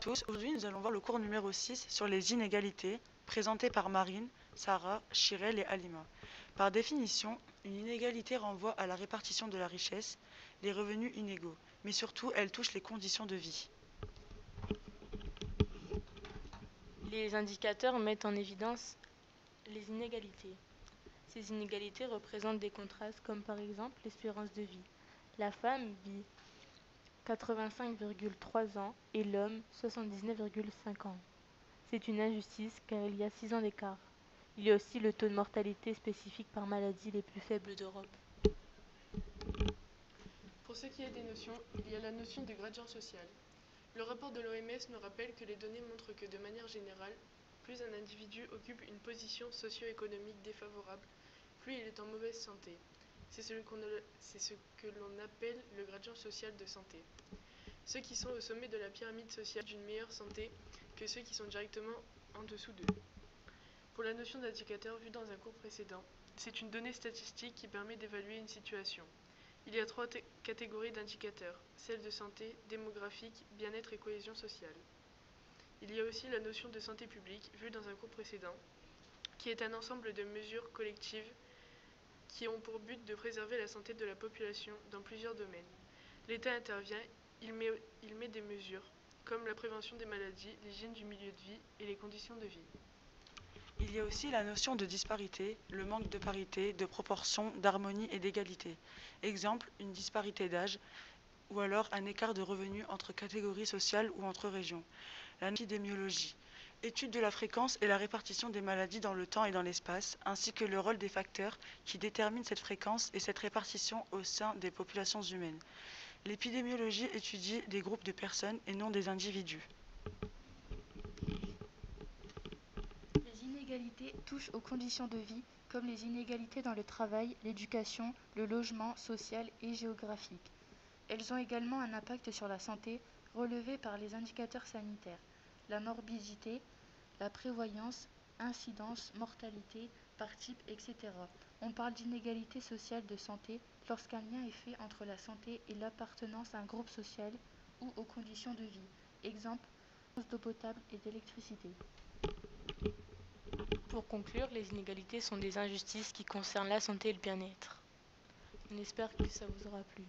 tous, aujourd'hui nous allons voir le cours numéro 6 sur les inégalités, présenté par Marine, Sarah, Chirel et Halima. Par définition, une inégalité renvoie à la répartition de la richesse, les revenus inégaux, mais surtout elle touche les conditions de vie. Les indicateurs mettent en évidence les inégalités. Ces inégalités représentent des contrastes comme par exemple l'espérance de vie. La femme vit 85,3 ans et l'homme 79,5 ans. C'est une injustice car il y a 6 ans d'écart. Il y a aussi le taux de mortalité spécifique par maladie les plus faibles d'Europe. Pour ce qui est des notions, il y a la notion de gradient social. Le rapport de l'OMS nous rappelle que les données montrent que de manière générale, plus un individu occupe une position socio-économique défavorable, plus il est en mauvaise santé. C'est ce que l'on appelle le gradient social de santé. Ceux qui sont au sommet de la pyramide sociale d'une meilleure santé que ceux qui sont directement en dessous d'eux. Pour la notion d'indicateur vue dans un cours précédent, c'est une donnée statistique qui permet d'évaluer une situation. Il y a 3 catégories d'indicateurs, celles de santé, démographique, bien-être et cohésion sociale. Il y a aussi la notion de santé publique, vue dans un cours précédent, qui est un ensemble de mesures collectives qui ont pour but de préserver la santé de la population dans plusieurs domaines. L'État intervient, il met des mesures, comme la prévention des maladies, l'hygiène du milieu de vie et les conditions de vie. Il y a aussi la notion de disparité, le manque de parité, de proportion, d'harmonie et d'égalité. Exemple, une disparité d'âge ou alors un écart de revenus entre catégories sociales ou entre régions. L'épidémiologie, étude de la fréquence et la répartition des maladies dans le temps et dans l'espace, ainsi que le rôle des facteurs qui déterminent cette fréquence et cette répartition au sein des populations humaines. L'épidémiologie étudie des groupes de personnes et non des individus. Les inégalités touchent aux conditions de vie, comme les inégalités dans le travail, l'éducation, le logement social et géographique. Elles ont également un impact sur la santé, relevé par les indicateurs sanitaires, la morbidité, la prévoyance, incidence, mortalité, par type, etc. On parle d'inégalité sociale de santé lorsqu'un lien est fait entre la santé et l'appartenance à un groupe social ou aux conditions de vie. Exemple, d'eau potable et d'électricité. Pour conclure, les inégalités sont des injustices qui concernent la santé et le bien-être. On espère que ça vous aura plu.